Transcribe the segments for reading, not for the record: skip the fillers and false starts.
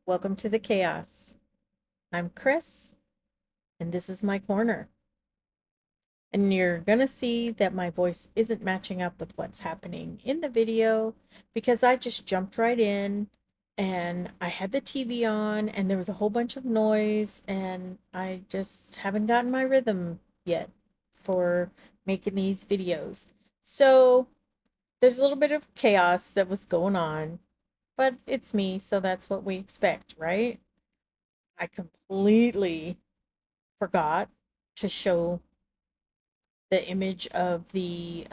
Welcome to the chaos. I'm Chris, and this is my corner. And you're going to see that my voice isn't matching up with what's happening in the video because I just jumped right in and I had the TV on and there was a whole bunch of noise, and I just haven't gotten my rhythm yet for making these videos. So there's a little bit of chaos that was going on, but it's me, so that's what we expect, right? I completely forgot to show the image of the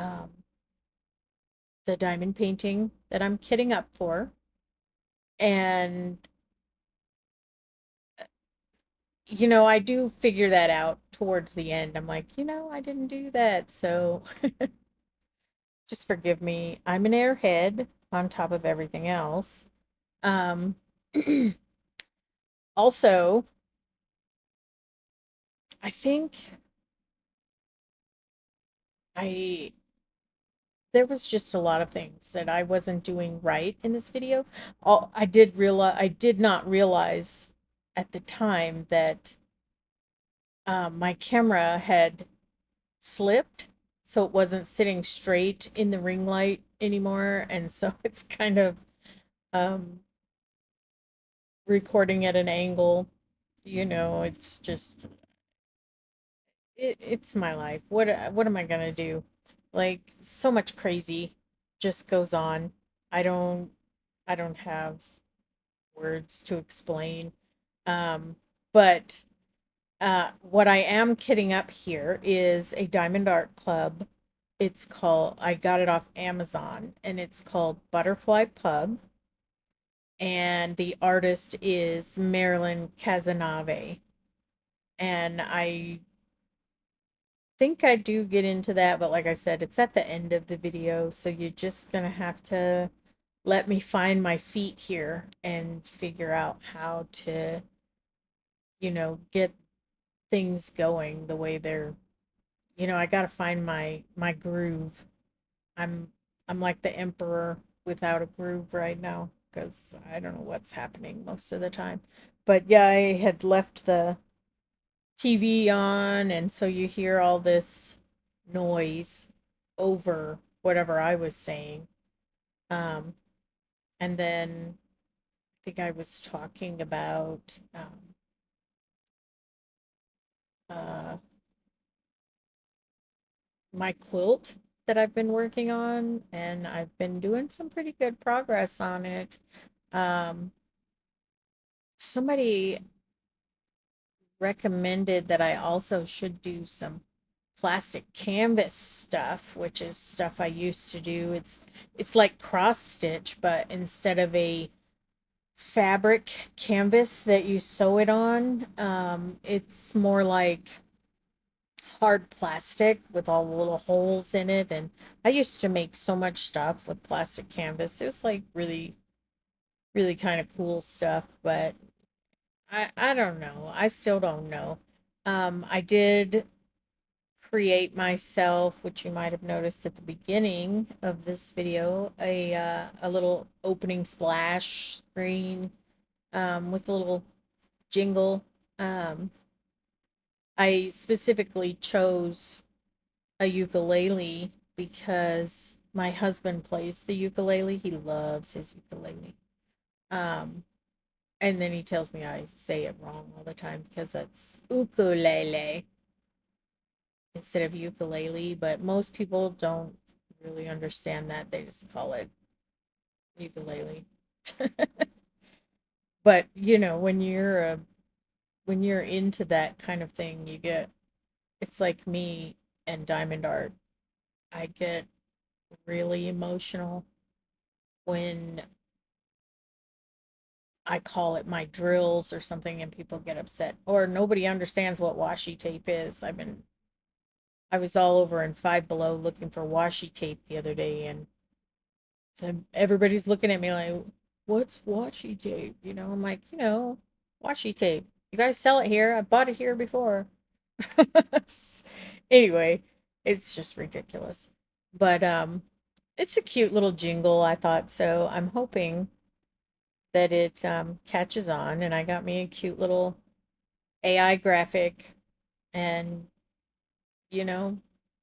diamond painting that I'm kitting up for. And I do figure that out towards the end. I'm like, I didn't do that. So just forgive me. I'm an airhead on top of everything else. Um Also, I think I there was just a lot of things that I wasn't doing right in this video. I did not realize at the time that my camera had slipped, so it wasn't sitting straight in the ring light anymore, and so it's kind of um, recording at an angle. It's just it's my life. What am I gonna do? Like, so much crazy just goes on. I don't I don't have words to explain. Um, but what I am kitting up here is a diamond art club. I got it off Amazon, and it's called Butterfly Pug. And the artist is Marilyn Casanave. And I think I do get into that, but like I said, it's at the end of the video, so you're just gonna have to let me find my feet here and figure out how to, get things going the way I got to find my groove. I'm I'm like the emperor without a groove right now cuz I don't know what's happening most of the time. But yeah, I had left the TV on, and so you hear all this noise over whatever I was saying. Um and then I think I was talking about uh my quilt that I've been working on, and I've been doing some pretty good progress on it. Um, Somebody recommended that I also should do some plastic canvas stuff, which is stuff I used to do. It's like cross stitch, but instead of a fabric canvas that you sew it on, it's more like hard plastic with all the little holes in it. And I used to make so much stuff with plastic canvas. It was like really, really kind of cool stuff, but I don't know. I still don't know. I did create myself, which you might have noticed at the beginning of this video, a little opening splash screen with a little jingle. Um, I specifically chose a ukulele because my husband plays the ukulele. He loves his ukulele. Um, and then he tells me I say it wrong all the time because that's ukulele instead of ukulele. But most people don't really understand that. They just call it ukulele. But when you're into that kind of thing, it's like me and diamond art. I get really emotional when I call it my drills or something and people get upset or nobody understands what washi tape is. I was all over in Five Below looking for washi tape the other day, and everybody's looking at me like, "What's washi tape?" I'm like, washi tape. You guys sell it here. I bought it here before. Anyway, it's just ridiculous. But it's a cute little jingle, I thought. So I'm hoping that it catches on, and I got me a cute little AI graphic. And you know,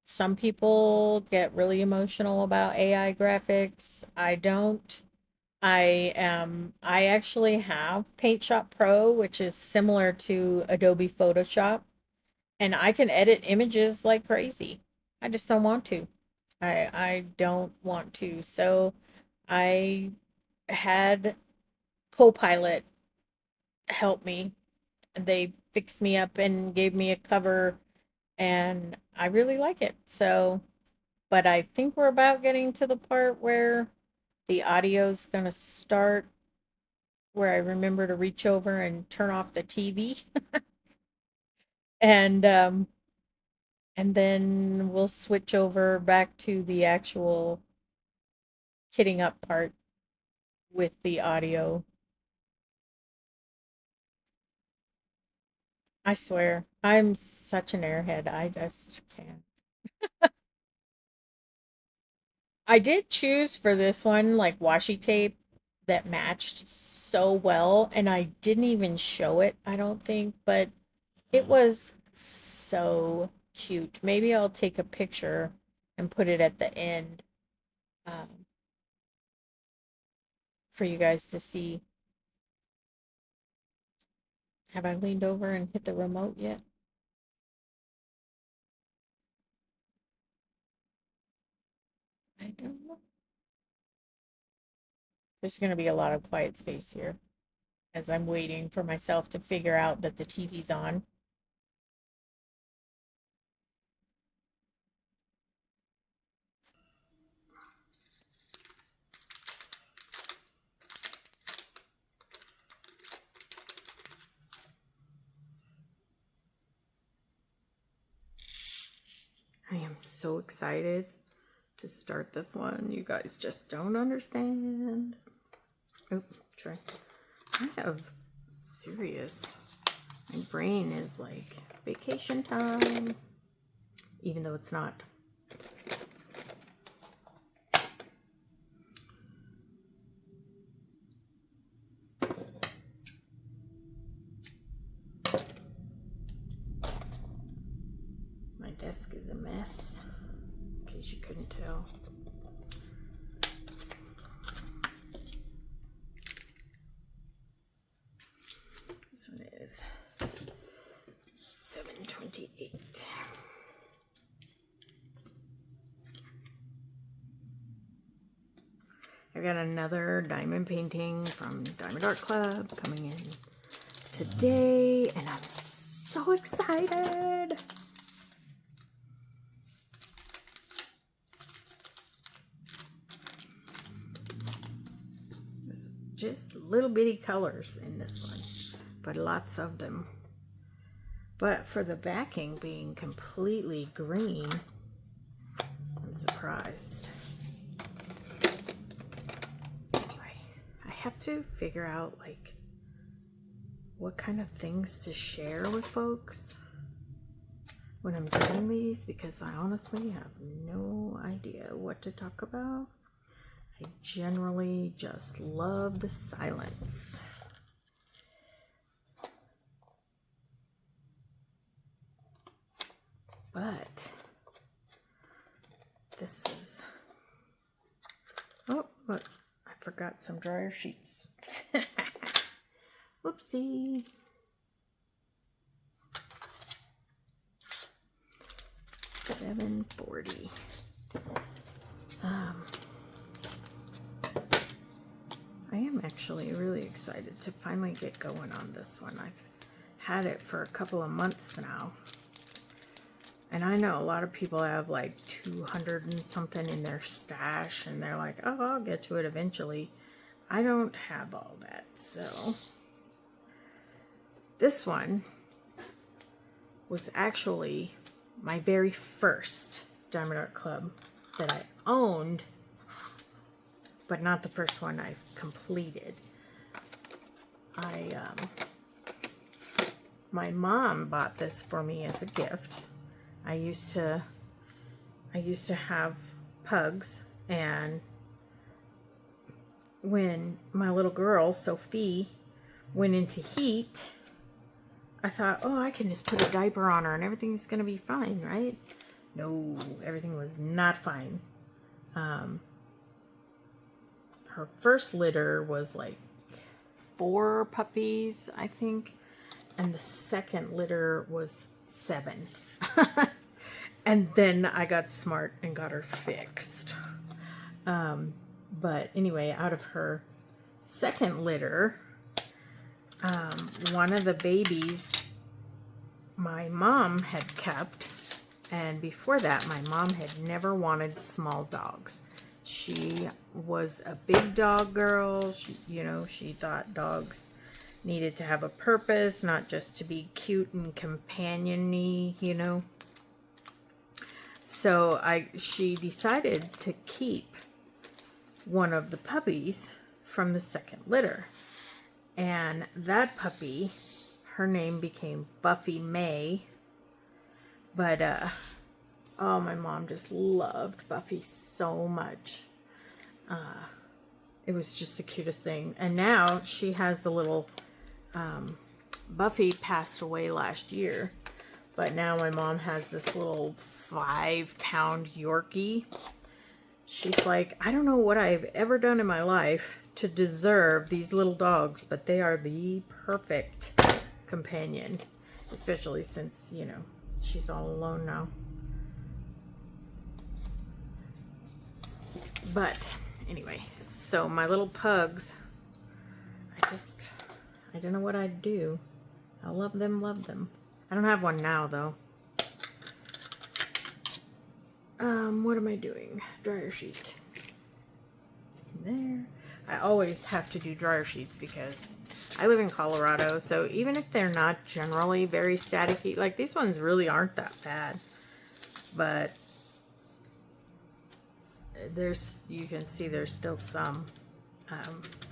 some people get really emotional about AI graphics. I don't. I actually have Paint Shop Pro, which is similar to Adobe Photoshop, and I can edit images like crazy. I just don't want to. I don't want to. So I had Copilot help me. They fixed me up and gave me a cover, and I really like it. So, but I think we're about getting to the part where the audio's going to start, where I remember to reach over and turn off the TV. and and then we'll switch over back to the actual kitting up part with the audio. I swear, I'm such an airhead. I just can't. I did choose for this one like washi tape that matched so well, and I didn't even show it, I don't think, but it was so cute. Maybe I'll take a picture and put it at the end, um, for you guys to see. Have I leaned over and hit the remote yet? I don't know. There's going to be a lot of quiet space here as I'm waiting for myself to figure out that the TV's on. I am so excited to start this one. You guys just don't understand. Oh, try. I have serious. My brain is like vacation time, even though it's not. My desk is a mess, in case you couldn't tell. This one is 728. I got another diamond painting from Diamond Art Club coming in today, and I'm so excited. There's just little bitty colors in this one, but lots of them. But for the backing being completely green, I'm surprised. Anyway, I have to figure out like what kind of things to share with folks when I'm doing these, because I honestly have no idea what to talk about. I generally just love the silence. But this is, oh, look, I forgot some dryer sheets. Whoopsie. $7.40. I am actually really excited to finally get going on this one. I've had it for a couple of months now. And I know a lot of people have like 200 and something in their stash, and they're like, oh, I'll get to it eventually. I don't have all that. So this one was actually my very first Diamond Art Club that I owned, but not the first one I've completed. My mom bought this for me as a gift. I used to have pugs, and when my little girl, Sophie, went into heat, I thought, oh, I can just put a diaper on her and everything's going to be fine, right? No, everything was not fine. Her first litter was like 4 puppies, I think. And the second litter was 7. And then I got smart and got her fixed. But anyway, out of her second litter, one of the babies my mom had kept, and before that my mom had never wanted small dogs. She was a big dog girl. She thought dogs needed to have a purpose, not just to be cute and companion-y, So she decided to keep one of the puppies from the second litter. And that puppy, her name became Buffy May. But, oh, my mom just loved Buffy so much. It was just the cutest thing. And now she has a little, Buffy passed away last year. But now my mom has this little 5-pound Yorkie. She's like, I don't know what I've ever done in my life to deserve these little dogs, but they are the perfect companion, especially since, she's all alone now. But anyway, so my little pugs, I don't know what I'd do. I love them, love them. I don't have one now, though. What am I doing? Dryer sheet. In there. I always have to do dryer sheets because I live in Colorado, so even if they're not generally very staticky, like these ones really aren't that bad, but you can see there's still some,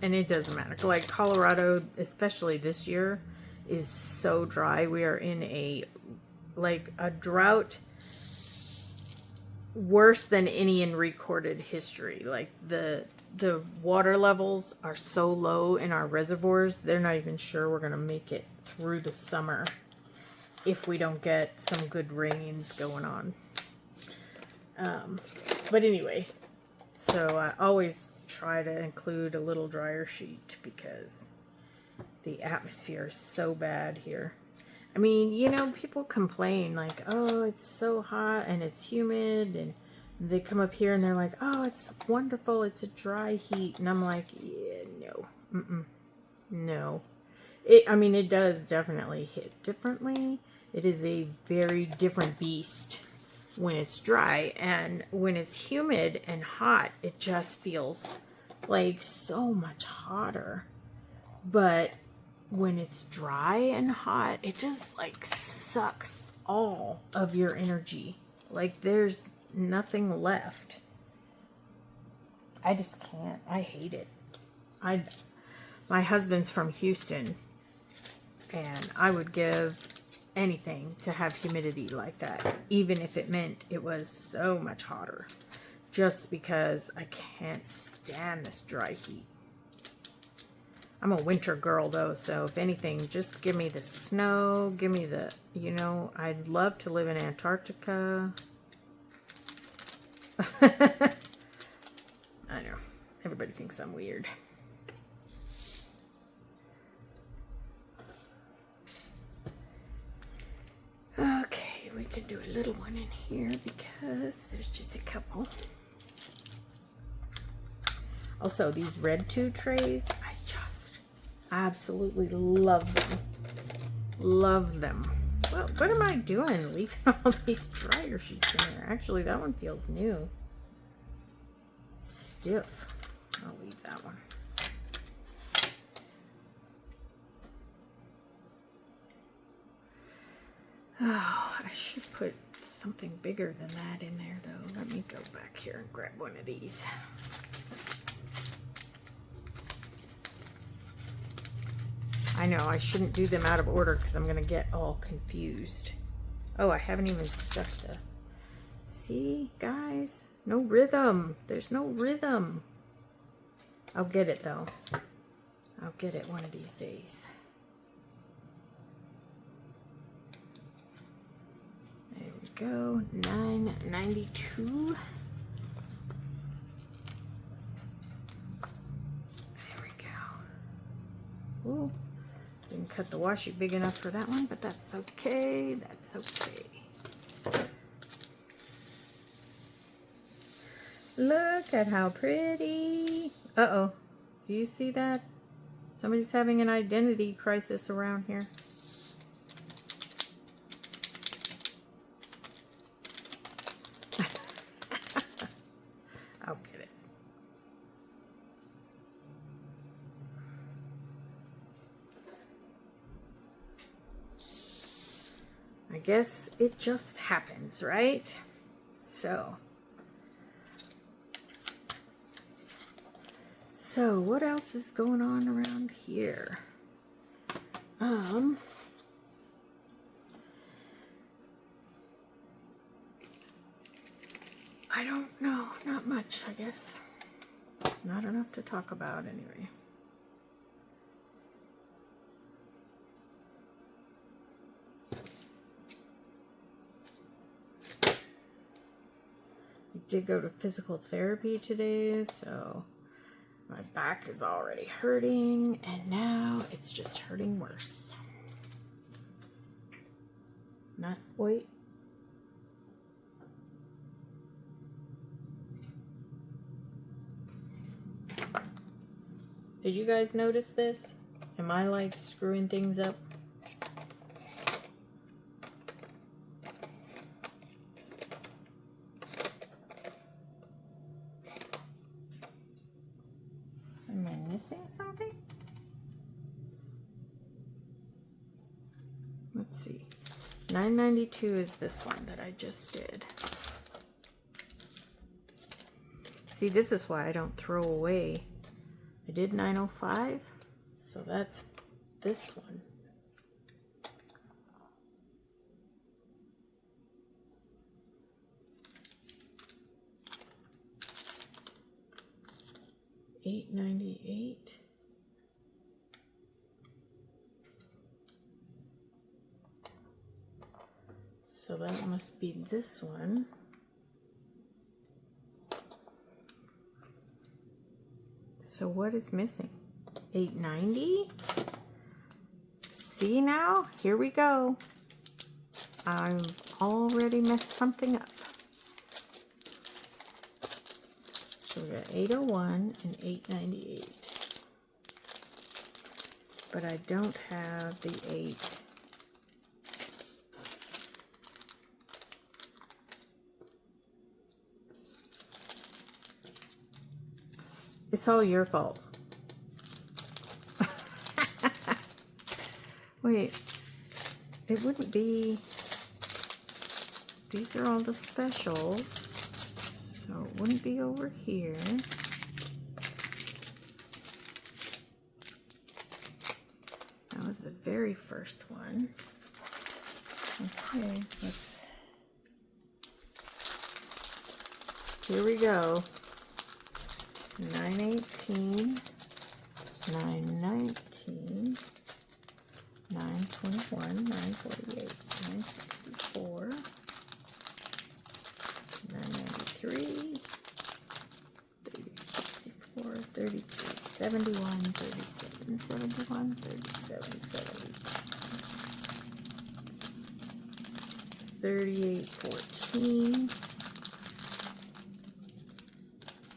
and it doesn't matter. Like Colorado, especially this year, is so dry. We are in a drought worse than any in recorded history. Like the water levels are so low in our reservoirs, they're not even sure we're going to make it through the summer if we don't get some good rains going on. But anyway, so I always try to include a little dryer sheet because the atmosphere is so bad here. I mean, people complain like, oh, it's so hot and it's humid, and they come up here and they're like, oh, it's wonderful, it's a dry heat. And I'm like, yeah, no. No. It does definitely hit differently. It is a very different beast when it's dry. And when it's humid and hot, it just feels like so much hotter. But when it's dry and hot, it just like sucks all of your energy. Like there's nothing left. I just can't. I hate it. My husband's from Houston, and I would give anything to have humidity like that, even if it meant it was so much hotter, just because I can't stand this dry heat. I'm a winter girl, though, so if anything, just give me the snow, give me the, I'd love to live in Antarctica. I know, everybody thinks I'm weird. Okay, we could do a little one in here because there's just a couple. Also, these red 2 trays, I just absolutely love them. Love them. Well, what am I doing? Leaving all these dryer sheets in there. Actually, that one feels new. Stiff. I'll leave that one. Oh, I should put something bigger than that in there, though. Let me go back here and grab one of these. I know, I shouldn't do them out of order because I'm going to get all confused. Oh, I haven't even stuck the... See, guys? No rhythm. There's no rhythm. I'll get it though. I'll get it one of these days. There we go, $9.92. There we go. Ooh, didn't cut the washi big enough for that one, but that's okay. That's okay. Look at how pretty. Uh-oh. Do you see that? Somebody's having an identity crisis around here. I'll get it. I guess it just happens, right? So what else is going on around here? I don't know. Not much, I guess. Not enough to talk about anyway. I did go to physical therapy today, so my back is already hurting, and now it's just hurting worse. Wait. Did you guys notice this? Am I like screwing things up? Am I missing something? Let's see. $9.92 is this one that I just did. See, this is why I don't throw away. I did $9.05, so that's this one. $8.98. So that must be this one. So what is missing? $8.90? See now? Here we go. I've already messed something up. So we got $8.01 and $8.98. But I don't have the 8. It's all your fault. Wait, it wouldn't be, these are all the specials, so it wouldn't be over here. That was the very first one. Okay, here we go. 918, 919, 921, 948, 964, 993, 34, 33, 71, 37, 71, 37, 70, 38, 14,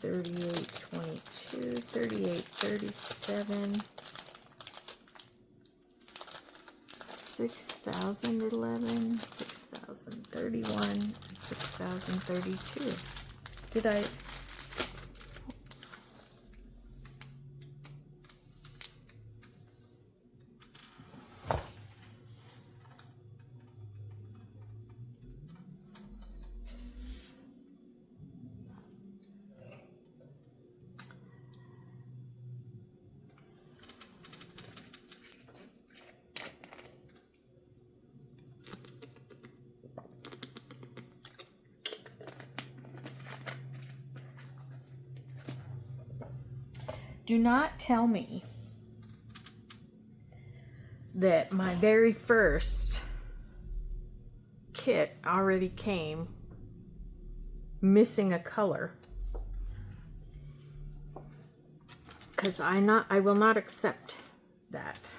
38, 22, 38, 37, 6,011, 6,031, and 6,032. Did I? do not tell me that my very first kit already came missing a color, because I will not accept that.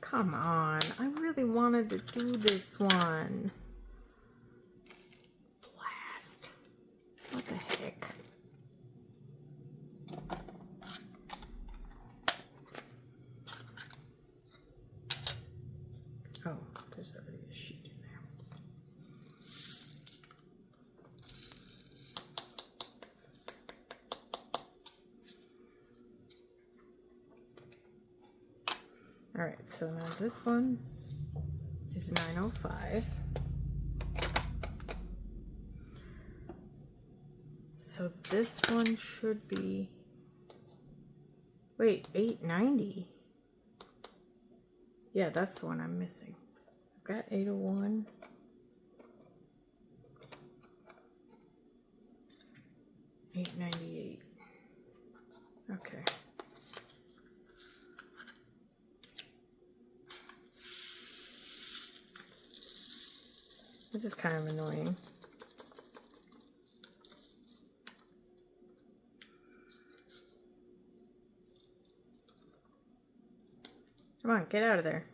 Come on, I really wanted to do this one. Blast. What the heck? Oh, there's already a sheet in there. All right, so now this one is 905. So this one should be, wait, 890. Yeah, that's the one I'm missing. I've got 801. $8.98. Okay. This is kind of annoying. Come on, get out of there.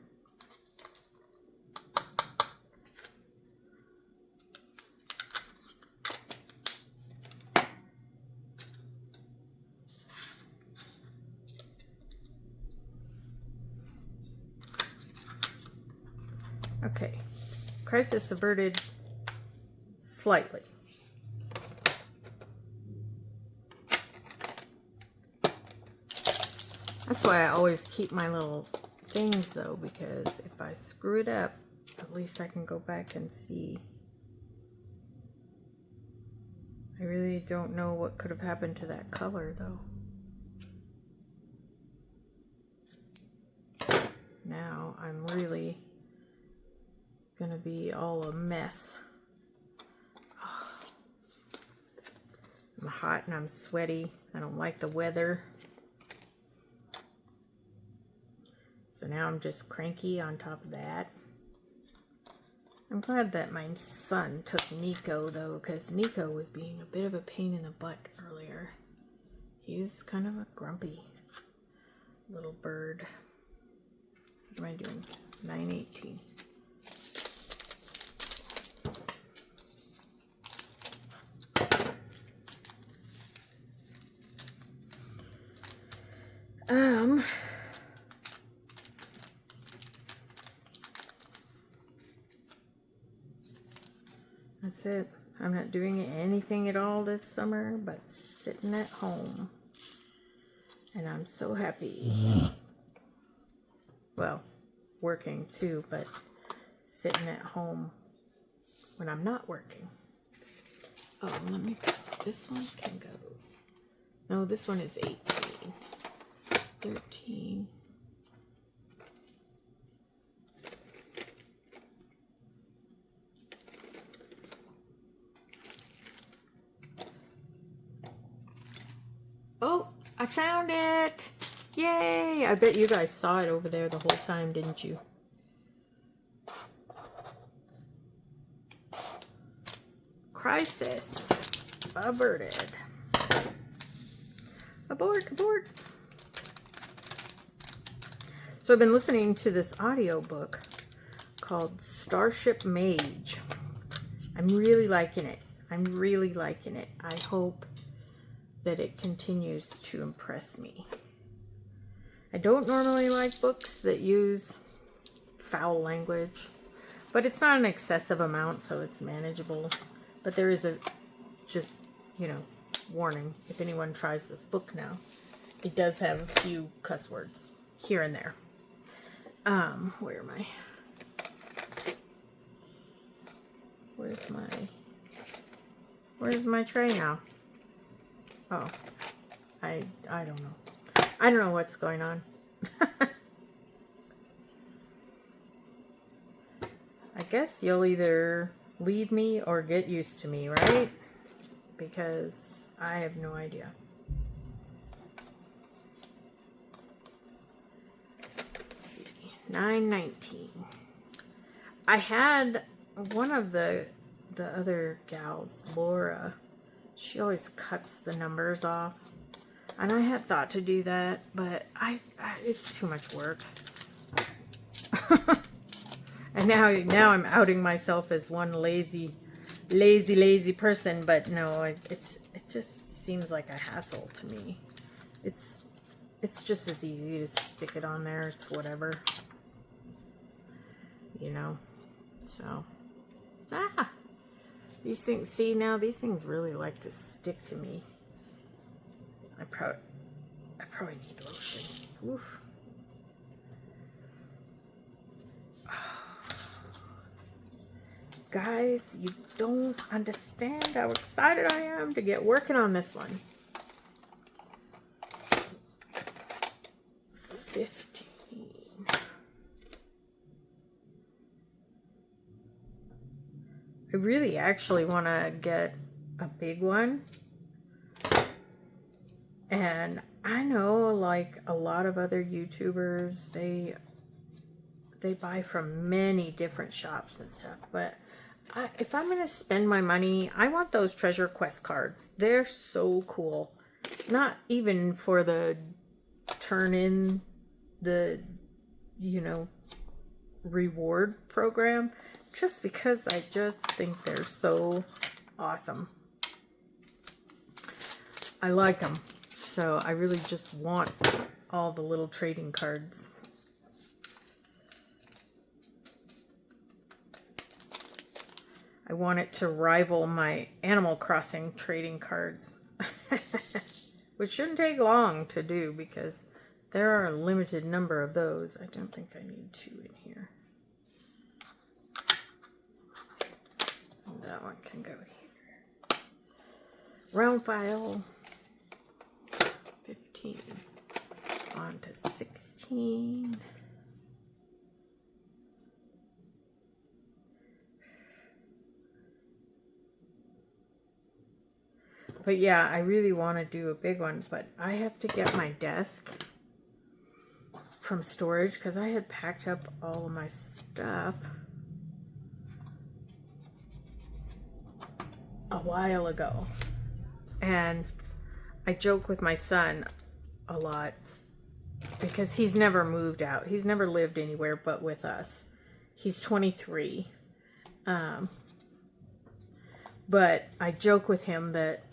Okay, crisis averted slightly. That's why I always keep my little things though, because if I screw it up, at least I can go back and see. I really don't know what could have happened to that color though. Now I'm really gonna be all a mess. Oh, I'm hot and I'm sweaty. I don't like the weather. So now I'm just cranky on top of that. I'm glad that my son took Nico though, because Nico was being a bit of a pain in the butt earlier. He's kind of a grumpy little bird. What am I doing? 918. That's it. I'm not doing anything at all this summer but sitting at home. And I'm so happy. Well, working too, but sitting at home when I'm not working. Oh, let me, this one can go. No, this one is 18. 13. Oh, I found it! Yay! I bet you guys saw it over there the whole time, didn't you? Crisis averted. Abort, abort. So I've been listening to this audiobook called Starship Mage. I'm really liking it. I'm really liking it. I hope that it continues to impress me. I don't normally like books that use foul language, but it's not an excessive amount, so it's manageable. But there is a, just, you know, warning, if anyone tries this book now, it does have a few cuss words here and there. Where am I? Where's my tray now? Oh, I don't know. I don't know what's going on. I guess you'll either leave me or get used to me, right? because I have no idea. Let's see, 919. I had one of the other gals, Laura. She always cuts the numbers off, and I had thought to do that, but it's too much work. And now I'm outing myself as one lazy person, but no, it just seems like a hassle to me. It's just as easy to stick it on there. It's whatever, you know. So these things, see, now these things really like to stick to me. I probably need lotion. Oof. Guys, you don't understand how excited I am to get working on this one. 15. I really actually want to get a big one. And I know, like a lot of other YouTubers, they buy from many different shops and stuff, but if I'm going to spend my money, I want those Treasure Quest cards. They're so cool. Not even for the turn in the, you know, reward program, just because I just think they're so awesome. I like them. So I really just want all the little trading cards. I want it to rival my Animal Crossing trading cards, which shouldn't take long to do because there are a limited number of those. I don't think I need 2 in here. And that one can go here. Round file, 15, on to 16. But yeah, I really want to do a big one, but I have to get my desk from storage because I had packed up all of my stuff a while ago. And I joke with my son a lot because he's never moved out. He's never lived anywhere but with us. He's 23. But I joke with him that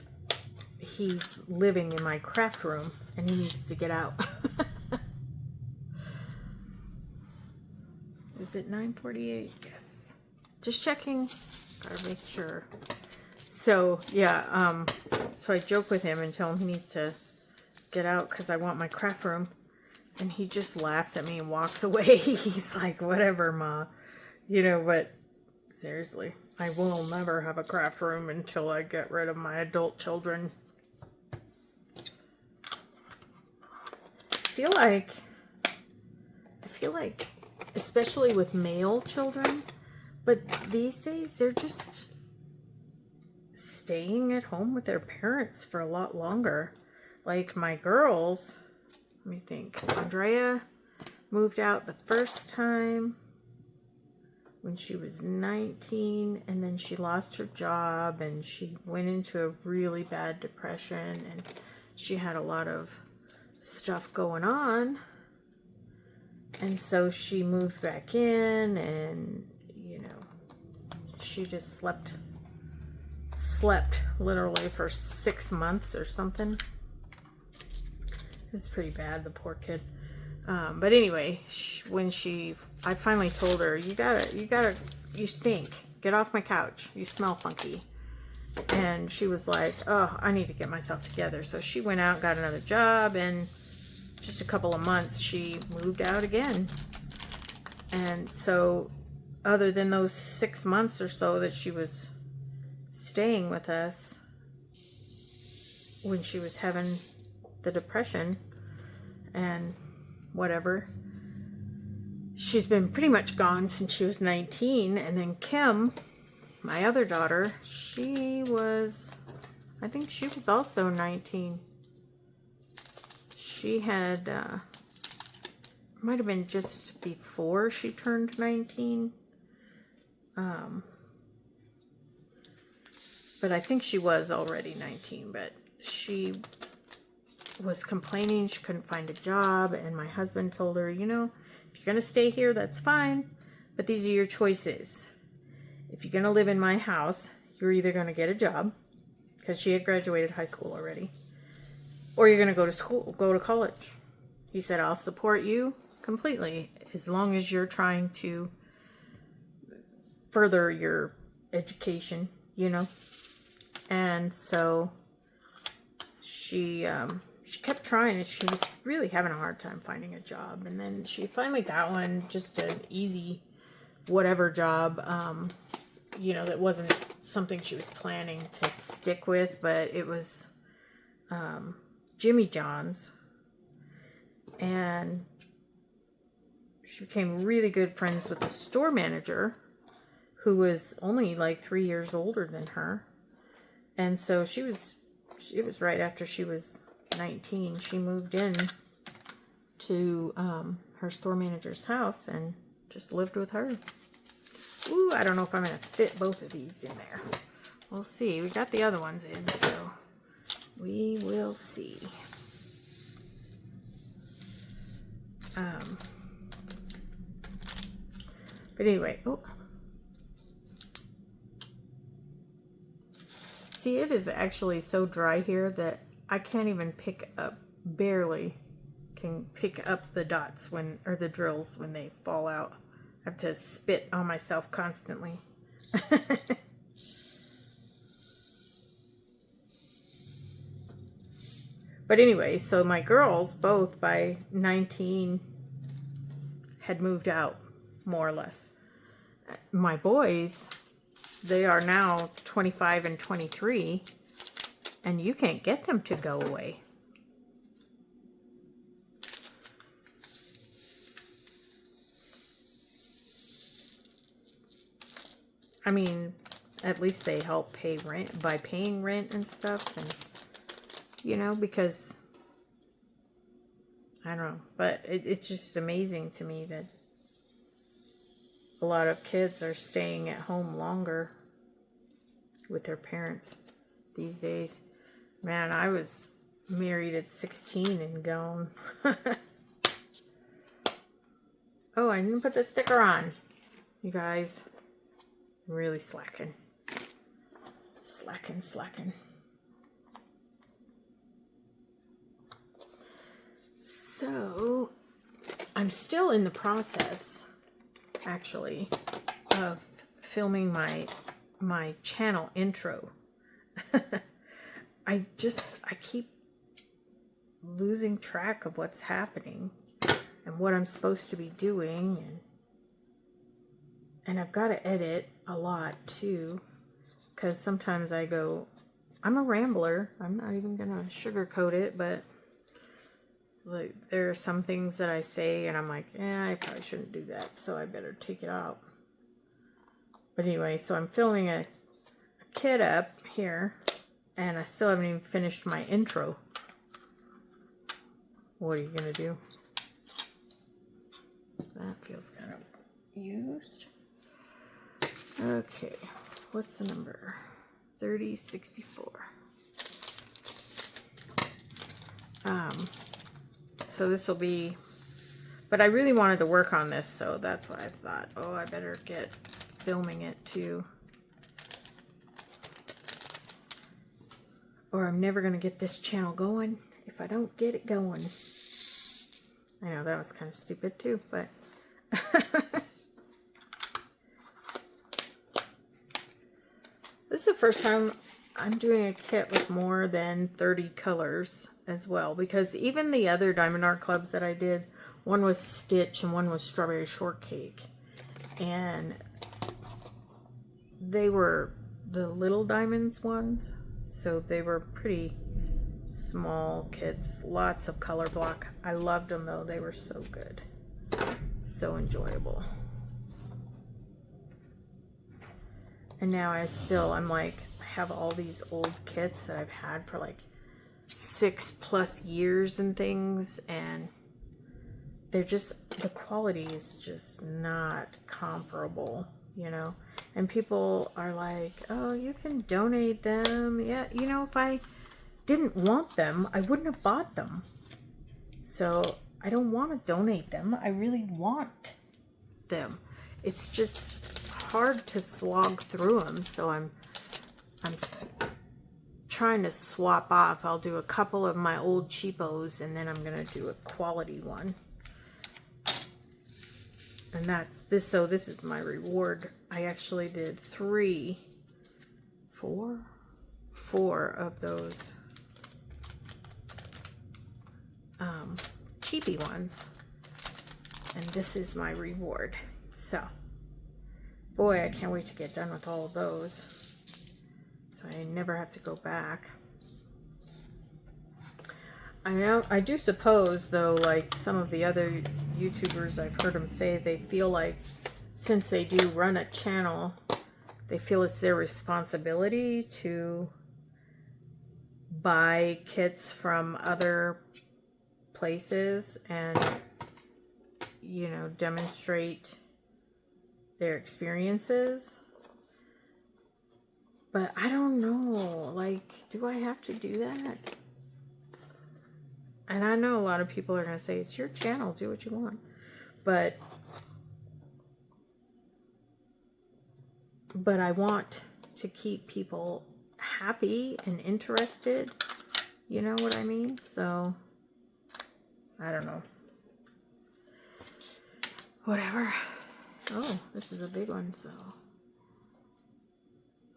he's living in my craft room and he needs to get out. Is it 9:48? Yes. Just checking. Gotta make sure. So yeah, so I joke with him and tell him he needs to get out because I want my craft room, and he just laughs at me and walks away. He's like, whatever, Ma. You know, but seriously, I will never have a craft room until I get rid of my adult children. I feel like, especially with male children, but these days they're just staying at home with their parents for a lot longer. Like my girls, let me think. Andrea moved out the first time when she was 19, and then she lost her job and she went into a really bad depression, and she had a lot of stuff going on, and so she moved back in, and you know, she just slept literally for 6 months or something. It's pretty bad, the poor kid. But anyway, I finally told her, you stink, get off my couch, you smell funky. And she was like, oh, I need to get myself together. So she went out, got another job, and just a couple of months, she moved out again. And so other than those 6 months or so that she was staying with us when she was having the depression and whatever, she's been pretty much gone since she was 19. And then Kim, my other daughter, she was, I think she was also 19. She had, might have been just before she turned 19. But I think she was already 19, but she was complaining she couldn't find a job, and my husband told her, you know, if you're going to stay here, that's fine, but these are your choices. If you're going to live in my house, you're either going to get a job, because she had graduated high school already, or you're going to go to school, go to college. He said, I'll support you completely as long as you're trying to further your education, you know. And so she kept trying, and she was really having a hard time finding a job. And then she finally got one, just an easy whatever job, you know, that wasn't something she was planning to stick with, but it was Jimmy John's. And she became really good friends with the store manager, who was only like 3 years older than her. And so it was right after she was 19, she moved in to her store manager's house and just lived with her. Ooh, I don't know if I'm going to fit both of these in there. We'll see. We got the other ones in, so we will see. But anyway, oh. See, it is actually so dry here that I can't even pick up, barely can pick up the dots when, or the drills when they fall out. I have to spit on myself constantly. But anyway, so my girls, both by 19, had moved out, more or less. My boys, they are now 25 and 23, and you can't get them to go away. I mean, at least they help pay rent by paying rent and stuff, and you know, because I don't know, but it's just amazing to me that a lot of kids are staying at home longer with their parents these days. Man, I was married at 16 and gone. Oh, I didn't put the sticker on. You guys, I'm really slacking. Slacking. So, I'm still in the process, actually, of filming my channel intro. I keep losing track of what's happening and what I'm supposed to be doing, and I've got to edit a lot too, because sometimes I go, I'm a rambler. I'm not even gonna sugarcoat it, but like there are some things that I say and I'm like, I probably shouldn't do that, so I better take it out. But anyway, so I'm filming a kid up here, and I still haven't even finished my intro. What are you gonna do? That feels kind of used. Okay, what's the number? 3064. So this will be, but I really wanted to work on this, so that's why I thought, oh, I better get filming it too, or I'm never gonna get this channel going if I don't get it going. I know that was kind of stupid too, but this is the first time I'm doing a kit with more than 30 colors as well, because even the other Diamond Art Clubs that I did, one was Stitch and one was Strawberry Shortcake, and they were the little diamonds ones, so they were pretty small kits, lots of color block. I loved them though, they were so good, so enjoyable. And now I'm like have all these old kits that I've had for like 6+ years and things, and they're just, the quality is just not comparable, you know. And people are like, oh, you can donate them. Yeah, you know, if I didn't want them, I wouldn't have bought them. So I don't want to donate them. I really want them. It's just hard to slog through them, so I'm trying to swap off. I'll do a couple of my old cheapos, and then I'm gonna do a quality one. And that's this. So this is my reward. I actually did four of those cheapy ones, and this is my reward. So boy, I can't wait to get done with all of those, so I never have to go back. I do suppose, though, like some of the other YouTubers, I've heard them say they feel like since they do run a channel, they feel it's their responsibility to buy kits from other places and, you know, demonstrate their experiences. But I don't know, like, do I have to do that? And I know a lot of people are going to say, it's your channel, do what you want. But I want to keep people happy and interested. You know what I mean? So, I don't know. Whatever. Oh, this is a big one, so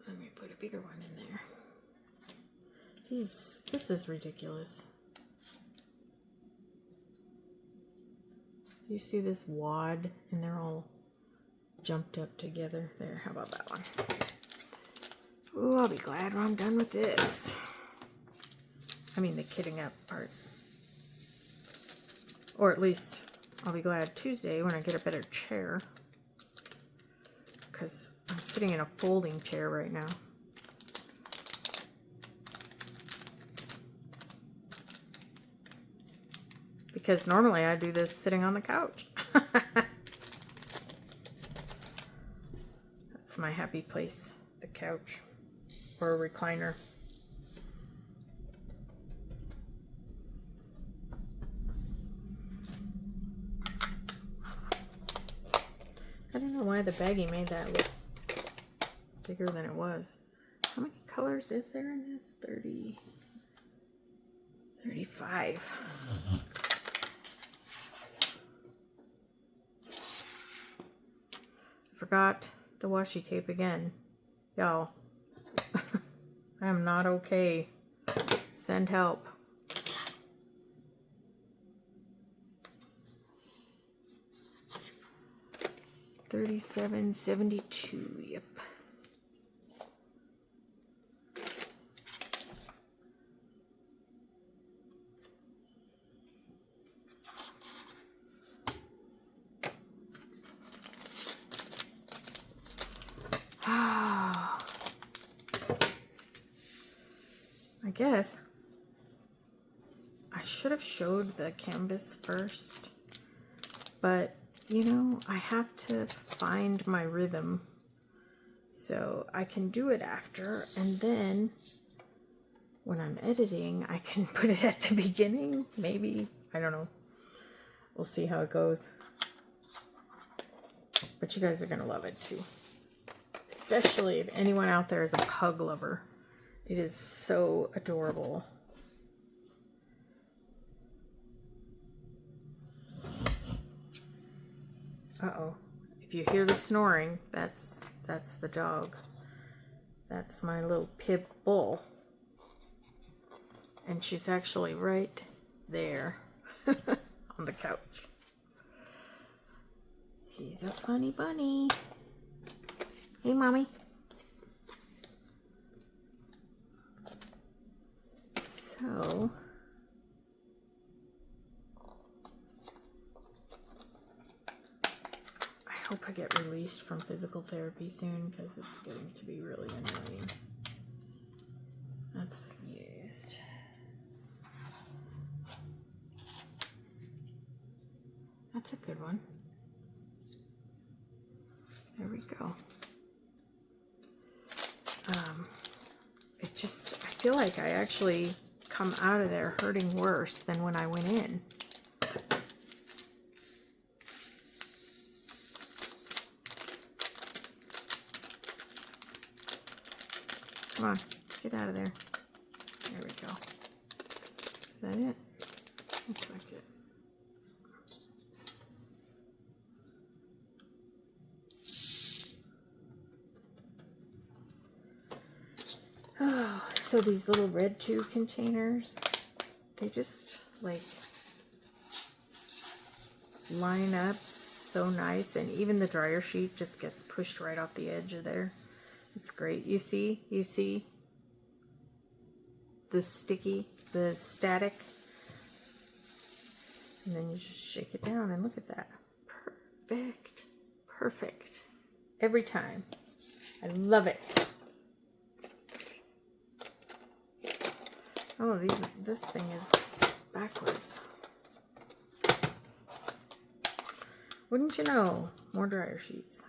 let me put a bigger one in there. This is ridiculous. You see this wad, and they're all jumped up together. There, how about that one? Ooh, I'll be glad when I'm done with this. I mean, the kitting up part. Or at least, I'll be glad Tuesday when I get a better chair. Because I'm sitting in a folding chair right now. Because normally I do this sitting on the couch. That's my happy place, the couch or a recliner. I don't know why the baggie made that look bigger than it was. How many colors is there in this? 30, 35. Forgot the washi tape again. Y'all, I am not okay. Send help. $37.72. Yep. I guess I should have showed the canvas first, but you know, I have to find my rhythm, so I can do it after, and then when I'm editing I can put it at the beginning, maybe. I don't know, we'll see how it goes. But you guys are gonna love it too, especially if anyone out there is a pug lover. It is so adorable. Uh-oh. If you hear the snoring, that's the dog. That's my little pit bull. And she's actually right there on the couch. She's a funny bunny. Hey, Mommy. So, I hope I get released from physical therapy soon, because it's getting to be really annoying. That's a good one. There we go. I feel like I actually come out of there hurting worse than when I went in. Come on, get out of there. There we go. Is that it? Looks like it. Oh, so these little red tube containers, they just like line up so nice, and even the dryer sheet just gets pushed right off the edge of there. It's great. You see the static, and then you just shake it down and look at that. Perfect every time. I love it. Oh, this thing is backwards. Wouldn't you know? More dryer sheets.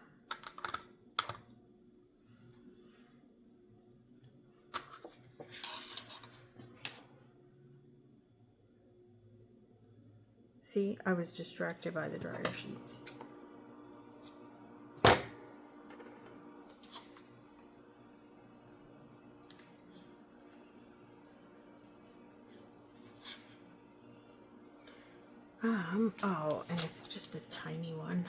See, I was distracted by the dryer sheets. Oh, and it's just a tiny one.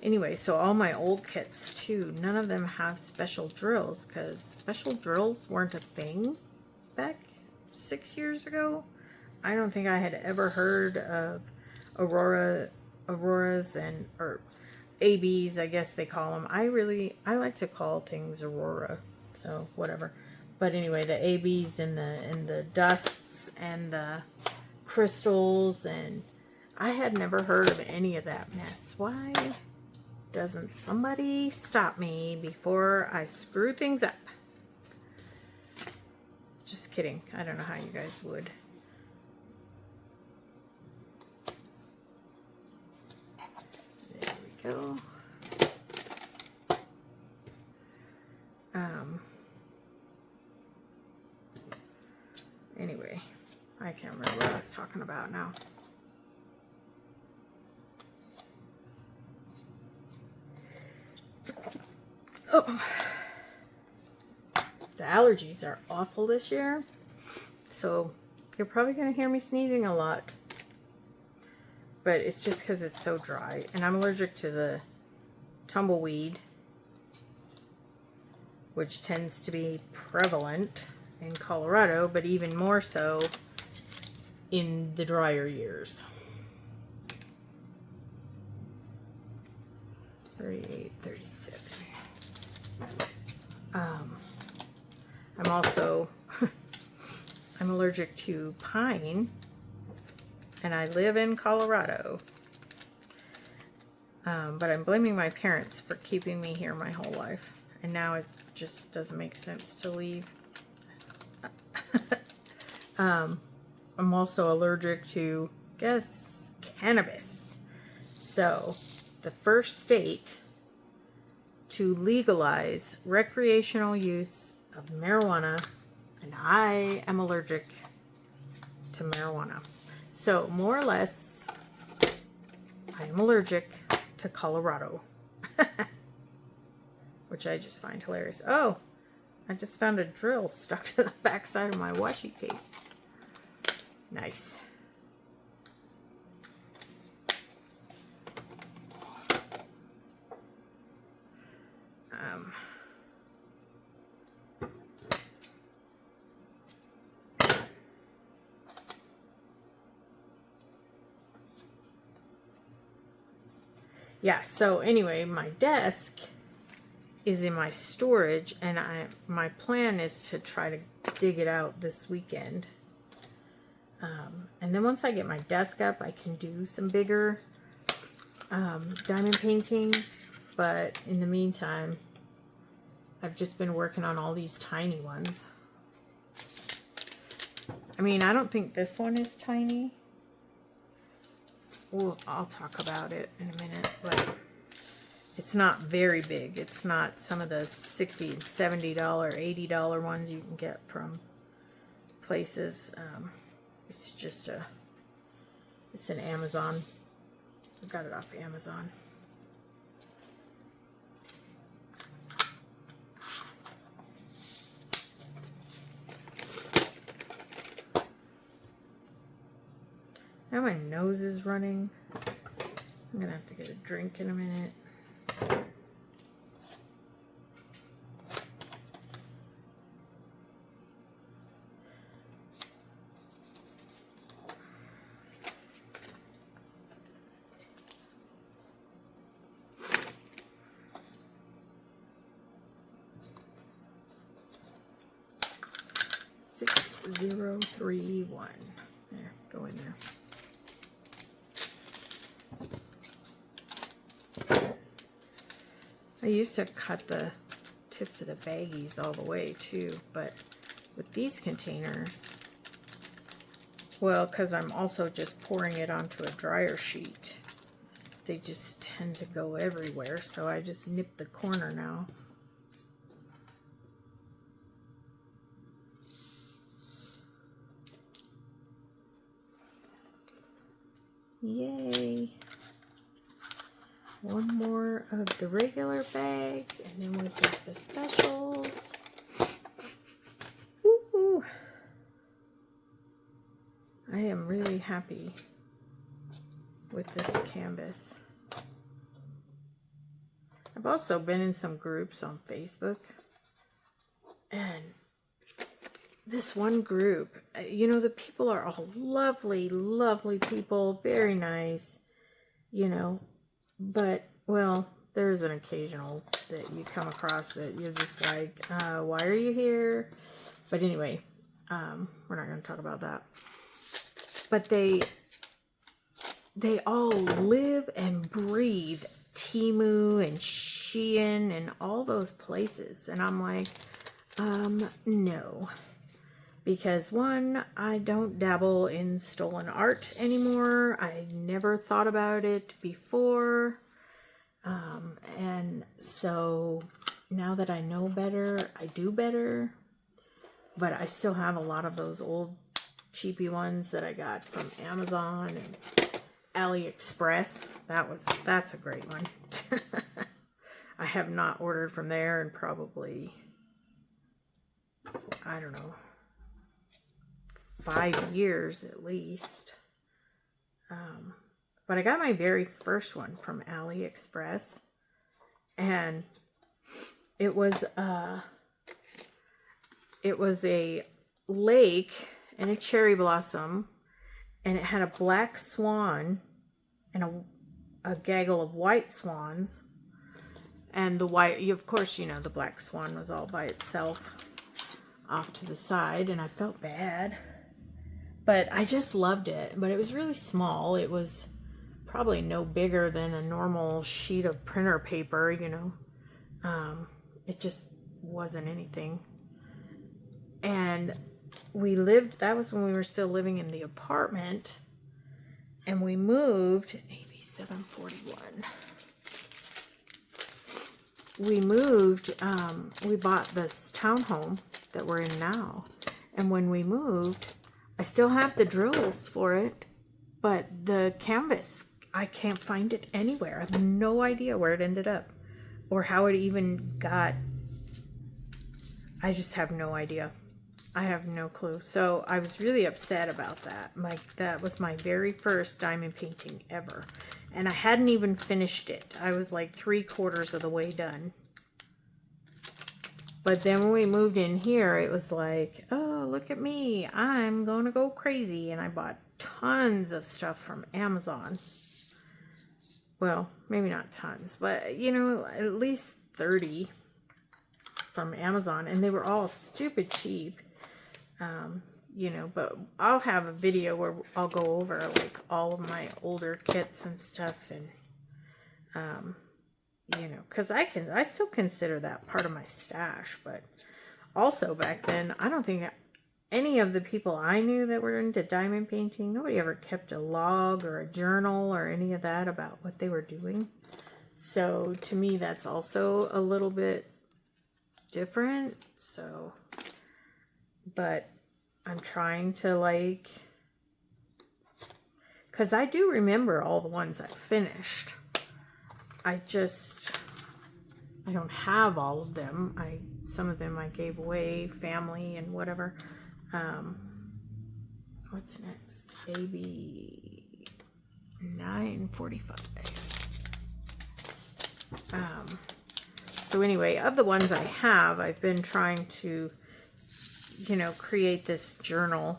Anyway, so all my old kits too, none of them have special drills, because special drills weren't a thing back 6 years ago. I don't think I had ever heard of Auroras or ABs, I guess they call them. I like to call things Aurora, so whatever. But anyway, the ABs and the dusts and the crystals, and I had never heard of any of that mess. Why doesn't somebody stop me before I screw things up? Just kidding. I don't know how you guys would. There we go. Anyway, I can't remember what I was talking about now. Oh, the allergies are awful this year, so you're probably going to hear me sneezing a lot. But it's just because it's so dry, and I'm allergic to the tumbleweed, which tends to be prevalent in Colorado, but even more so in the drier years. 38, 37. I'm also I'm allergic to pine, and I live in Colorado. But I'm blaming my parents for keeping me here my whole life, and now it just doesn't make sense to leave. I'm also allergic to, guess, cannabis. So, the first state to legalize recreational use of marijuana, and I am allergic to marijuana. So, more or less, I am allergic to Colorado, which I just find hilarious. Oh, I just found a drill stuck to the back side of my washi tape. Nice. Yeah, so anyway, my desk is in my storage, and my plan is to try to dig it out this weekend. And then once I get my desk up, I can do some bigger diamond paintings. But in the meantime, I've just been working on all these tiny ones. I mean, I don't think this one is tiny. Well, I'll talk about it in a minute, but it's not very big. It's not some of the $60 and $70, $80 ones you can get from places. It's just it's an Amazon. I got it off Amazon. Now my nose is running. I'm gonna have to get a drink in a minute. $6031. There, go in there. I used to cut the tips of the baggies all the way too, but with these containers, well, because I'm also just pouring it onto a dryer sheet, they just tend to go everywhere, so I just nip the corner now. Yay! One more of the regular bags, and then we've got the specials. Woohoo! I am really happy with this canvas. I've also been in some groups on Facebook, and this one group, you know, the people are all lovely, lovely people, very nice, you know, but, well, there's an occasional that you come across that you're just like, why are you here? But anyway, we're not going to talk about that. But they all live and breathe Temu and Shein and all those places. And I'm like, no. Because one, I don't dabble in stolen art anymore. I never thought about it before. And so now that I know better, I do better. But I still have a lot of those old cheapy ones that I got from Amazon and AliExpress. That's a great one. I have not ordered from there in probably, I don't know, 5 years at least. But I got my very first one from AliExpress, and it was a lake and a cherry blossom, and it had a black swan and a gaggle of white swans, and the white, of course, you know, the black swan was all by itself off to the side, and I felt bad. But I just loved it. But it was really small. It was probably no bigger than a normal sheet of printer paper, you know. It just wasn't anything. And we lived, that was when we were still living in the apartment. And we moved, AB 741. We moved, we bought this townhome that we're in now. And when we moved, I still have the drills for it, but the canvas, I can't find it anywhere. I have no idea where it ended up or how it even got. I just have no idea. I have no clue. So I was really upset about that. That was my very first diamond painting ever. And I hadn't even finished it. I was like 3/4 of the way done. But then when we moved in here, it was like, oh, look at me. I'm going to go crazy. And I bought tons of stuff from Amazon. Well, maybe not tons, but, you know, at least 30 from Amazon. And they were all stupid cheap. You know, but I'll have a video where I'll go over, like, all of my older kits and stuff. And, you know, because I still consider that part of my stash, but also back then, I don't think any of the people I knew that were into diamond painting, nobody ever kept a log or a journal or any of that about what they were doing. So to me, that's also a little bit different. So, but I'm trying to like, because I do remember all the ones I finished. I don't have all of them. Some of them I gave away, family and whatever. What's next? AB 945. So anyway, of the ones I have, I've been trying to, create this journal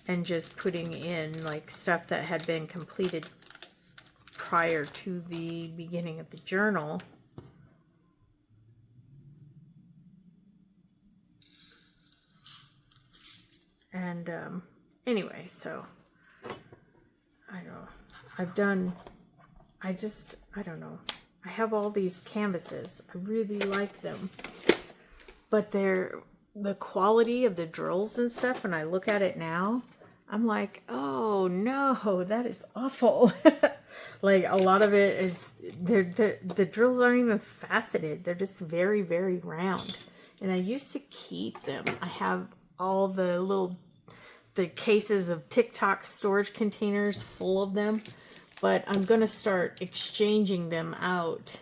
and just putting in like stuff that had been completed prior to the beginning of the journal. And anyway, so I don't know. I don't know. I have all these canvases. I really like them. But the quality of the drills and stuff, when I look at it now, I'm like, oh no, that is awful. Like a lot of it is, the drills aren't even faceted. They're just very, very round. And I used to keep them. I have all the cases of TikTok storage containers full of them. But I'm going to start exchanging them out.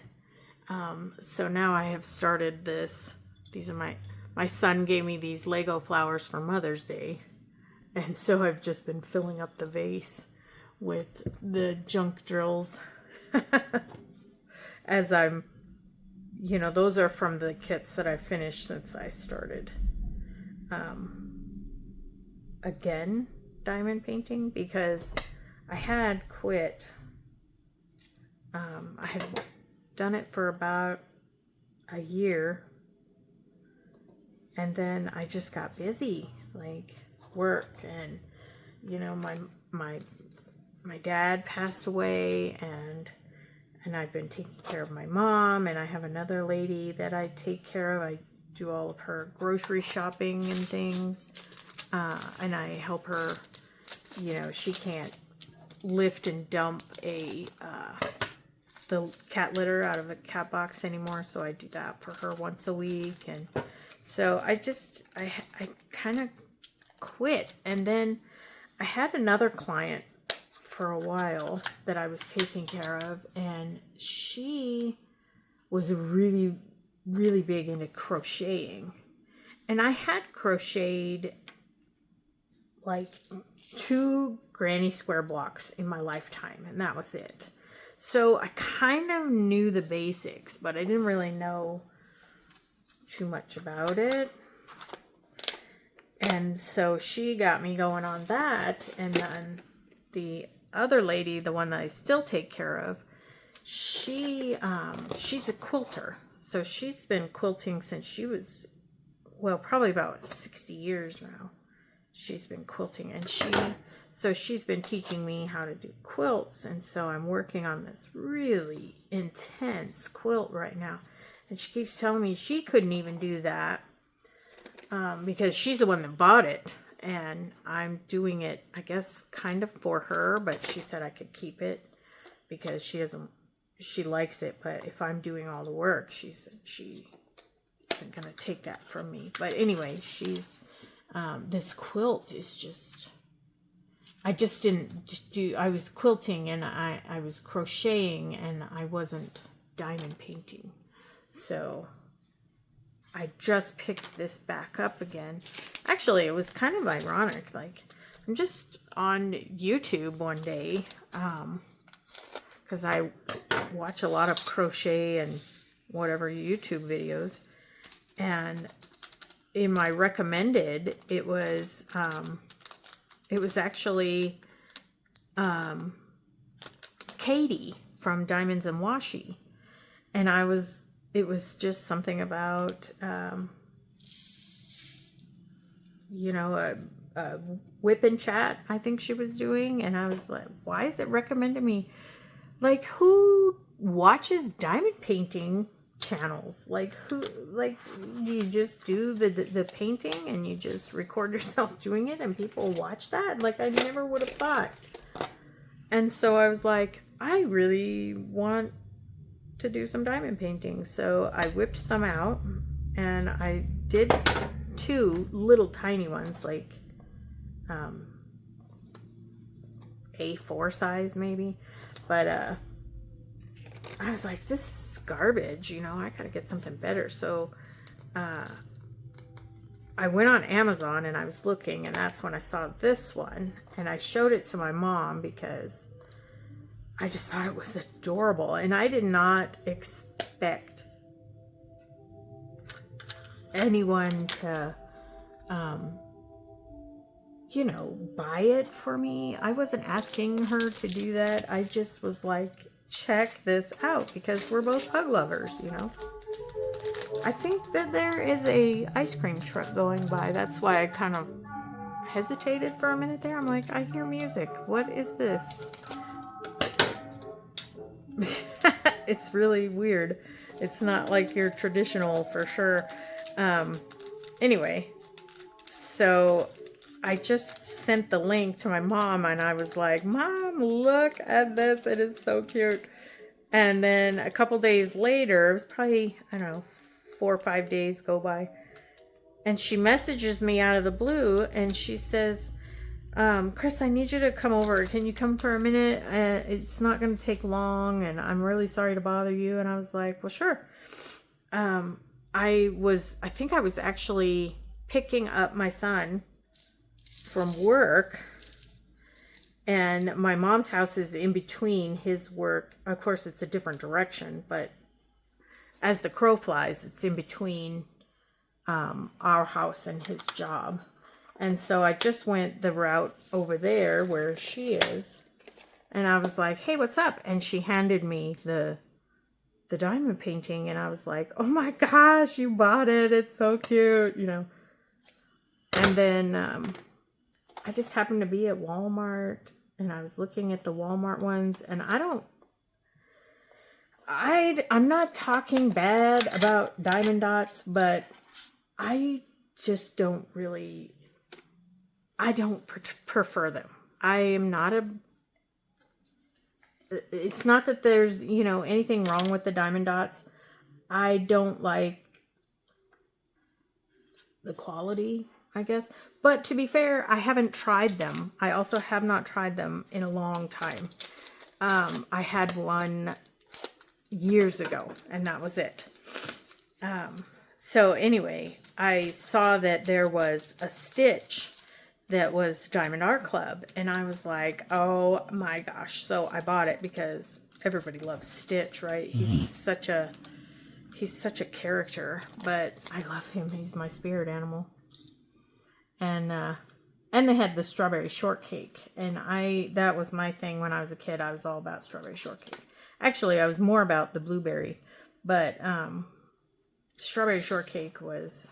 So now I have started this. These are my son gave me these Lego flowers for Mother's Day. And so I've just been filling up the vase with the junk drills. As I'm, those are from the kits that I've finished since I started. Again, diamond painting, because I had quit. I had done it for about a year, and then I just got busy, like work, and my dad passed away, and I've been taking care of my mom, and I have another lady that I take care of. I do all of her grocery shopping and things, and I help her. She can't lift and dump the cat litter out of a cat box anymore, so I do that for her once a week. And so I kind of quit. And then I had another client for a while that I was taking care of, and she was really, really big into crocheting. And I had crocheted like 2 granny square blocks in my lifetime, and that was it. So I kind of knew the basics, but I didn't really know too much about it. And so she got me going on that. And then the other lady, the one that I still take care of, she's a quilter. So she's been quilting since she was, probably about 60 years now. She's been quilting, and she's been teaching me how to do quilts. And so I'm working on this really intense quilt right now. And she keeps telling me she couldn't even do that because she's the one that bought it. And I'm doing it, I guess, kind of for her. But she said I could keep it because she likes it. But if I'm doing all the work, she said she isn't going to take that from me. But anyway, this quilt is just... I just didn't do, I was quilting and I was crocheting, and I wasn't diamond painting. So I just picked this back up again. Actually, it was kind of ironic. Like, I'm just on YouTube one day, because I watch a lot of crochet and whatever YouTube videos. And in my recommended, it was actually Katie from Diamonds and Washi. And it was just something about, a whip and chat, I think she was doing. And I was like, why is it recommended me? Like, who watches diamond painting channels. Like who, like you just do the painting and you just record yourself doing it and people watch that? Like I never would have thought. And so I was like, I really want to do some diamond painting. So I whipped some out and I did 2 little tiny ones, like A4 size maybe. But I was like, this is garbage, you know, I gotta get something better. So I went on Amazon and I was looking, and that's when I saw this one, and I showed it to my mom because I just thought it was adorable, and I did not expect anyone to you know, buy it for me. I wasn't asking her to do that. I just was like, check this out, because we're both pug lovers, you know. I think that there is a ice cream truck going by. That's why I kind of hesitated for a minute there. I'm like, I hear music. What is this? It's really weird. It's not like your traditional for sure. Anyway, so I just sent the link to my mom and I was like, Mom, look at this. It is so cute. And then a couple days later, it was probably, I don't know, 4 or 5 days go by. And she messages me out of the blue and she says, Chris, I need you to come over. Can you come for a minute? It's not going to take long and I'm really sorry to bother you. And I was like, well, sure. I think I was actually picking up my son from work, and my mom's house is in between his work. Of course, it's a different direction, but as the crow flies, it's in between our house and his job. And so I just went the route over there where she is, and I was like, hey, what's up? And she handed me the diamond painting, and I was like, oh my gosh, you bought it. It's so cute, you know. And then I just happened to be at Walmart, and I was looking at the Walmart ones, and I'm not talking bad about diamond dots, but I just don't really, I don't prefer them. I am not it's not that there's, you know, anything wrong with the diamond dots. I don't like the quality, I guess. But to be fair, I haven't tried them. I also have not tried them in a long time. I had one years ago, and that was it. So anyway, I saw that there was a Stitch that was Diamond Art Club, and I was like, oh my gosh. So I bought it because everybody loves Stitch, right? He's such a character, but I love him. He's my spirit animal. And they had the strawberry shortcake, and that was my thing when I was a kid. I was all about strawberry shortcake. Actually, I was more about the blueberry, but strawberry shortcake was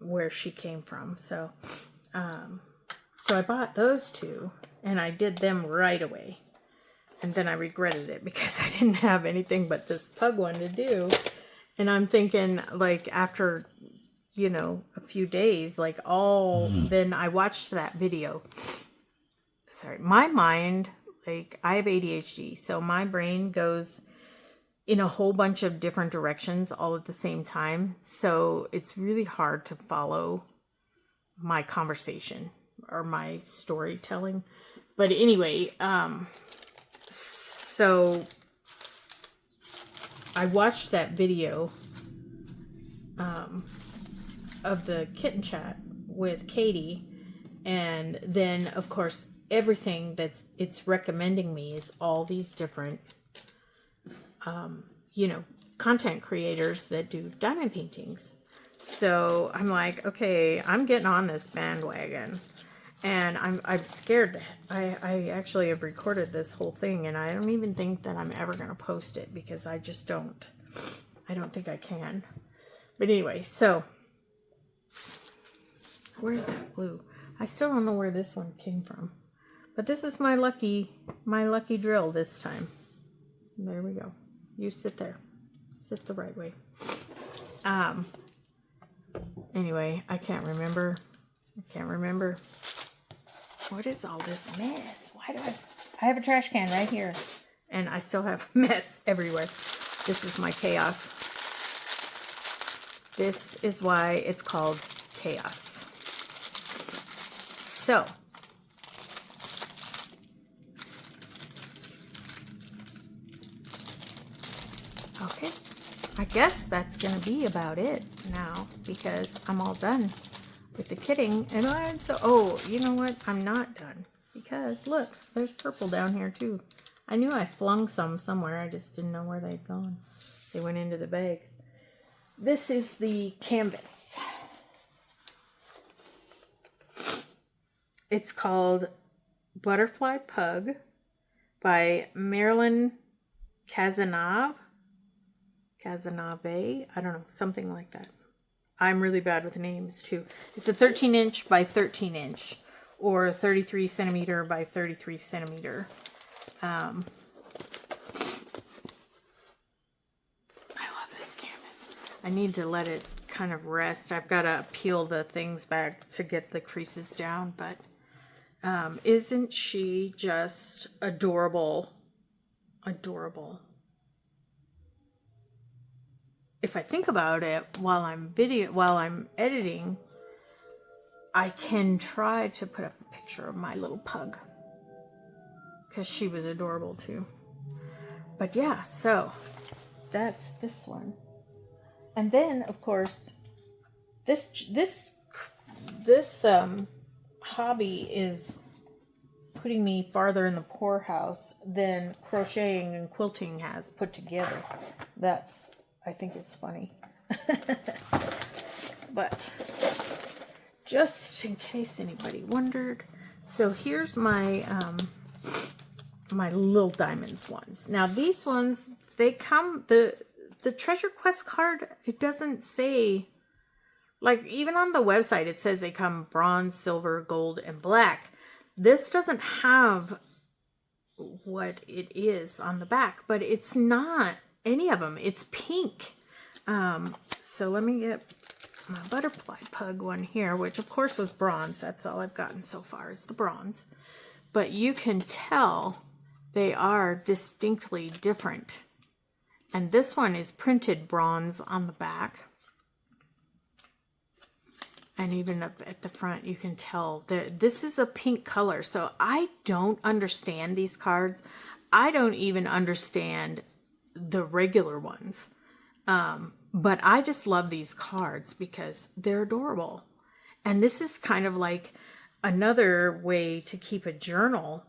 where she came from. So I bought those 2, and I did them right away. And then I regretted it because I didn't have anything but this pug one to do. And I'm thinking, like, after, you know, a few days, like, then I watched that video. Sorry, my mind, like, I have ADHD, so my brain goes in a whole bunch of different directions all at the same time. So it's really hard to follow my conversation or my storytelling. But anyway, so I watched that video of the kitten chat with Katie, and then of course everything it's recommending me is all these different you know, content creators that do diamond paintings. So I'm like, okay, I'm getting on this bandwagon, and I'm scared. I actually have recorded this whole thing, and I don't even think that I'm ever going to post it because I just don't. I don't think I can. But anyway, so where's that blue? I still don't know where this one came from. But this is my lucky drill this time. There we go. You sit there. Sit the right way. Anyway, I can't remember. What is all this mess? Why do I have a trash can right here. And I still have mess everywhere. This is my chaos. This is why it's called chaos. So, okay, I guess that's going to be about it now because I'm all done with the kitting. And oh, you know what? I'm not done because look, there's purple down here too. I knew I flung some somewhere. I just didn't know where they'd gone. They went into the bags. This is the canvas. It's called Butterfly Pug by Marilyn Cazenave. I don't know, something like that. I'm really bad with names too. It's a 13 inch by 13 inch or 33 centimeter by 33 centimeter. I love this canvas. I need to let it kind of rest. I've got to peel the things back to get the creases down, but isn't she just adorable? Adorable. If I think about it while I'm editing, I can try to put up a picture of my little pug because she was adorable too. But yeah, so that's this one. And then of course this hobby is putting me farther in the poorhouse than crocheting and quilting has put together. I think it's funny. But just in case anybody wondered, so here's my my little diamonds ones. Now these ones, they come, the Treasure Quest card, it doesn't say, like even on the website it says they come bronze, silver, gold, and black. This doesn't have what it is on the back, but it's not any of them. It's pink. So let me get my Butterfly Pug one here, which of course was bronze. That's all I've gotten so far is the bronze. But you can tell they are distinctly different. And this one is printed bronze on the back. And even up at the front, you can tell that this is a pink color. So I don't understand these cards. I don't even understand the regular ones. But I just love these cards because they're adorable. And this is kind of like another way to keep a journal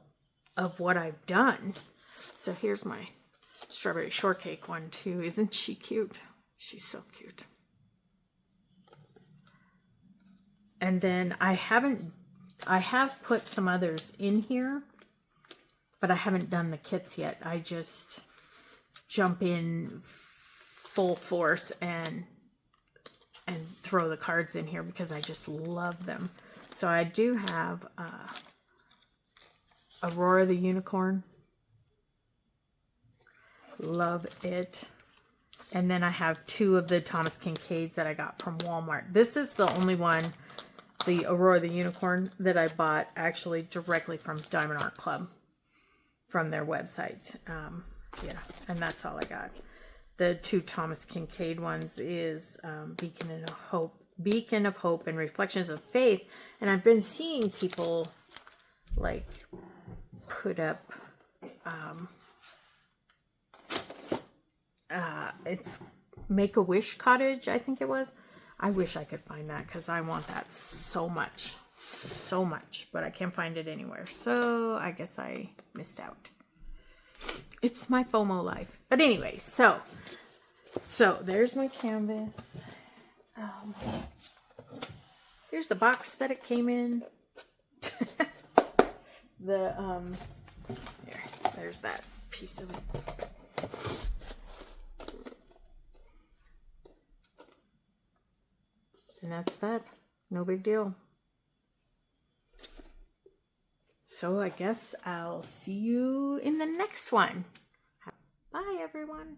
of what I've done. So here's my strawberry shortcake one too. Isn't she cute? She's so cute. And then I have put some others in here, but I haven't done the kits yet. I just jump in full force and throw the cards in here because I just love them. So I do have Aurora the Unicorn. Love it. And then I have two of the Thomas Kincaids that I got from Walmart. This is the only one, the Aurora the Unicorn, that I bought actually directly from Diamond Art Club from their website. Yeah, and that's all I got. The two Thomas Kincaid ones is Beacon of Hope and Reflections of Faith. And I've been seeing people like put up it's Make-A-Wish Cottage, I think it was. I wish I could find that because I want that so much, but I can't find it anywhere. So I guess I missed out. It's my FOMO life. But anyway, so there's my canvas. Here's the box that it came in. There's that piece of it. And that's that. No big deal. So I guess I'll see you in the next one. Bye, everyone.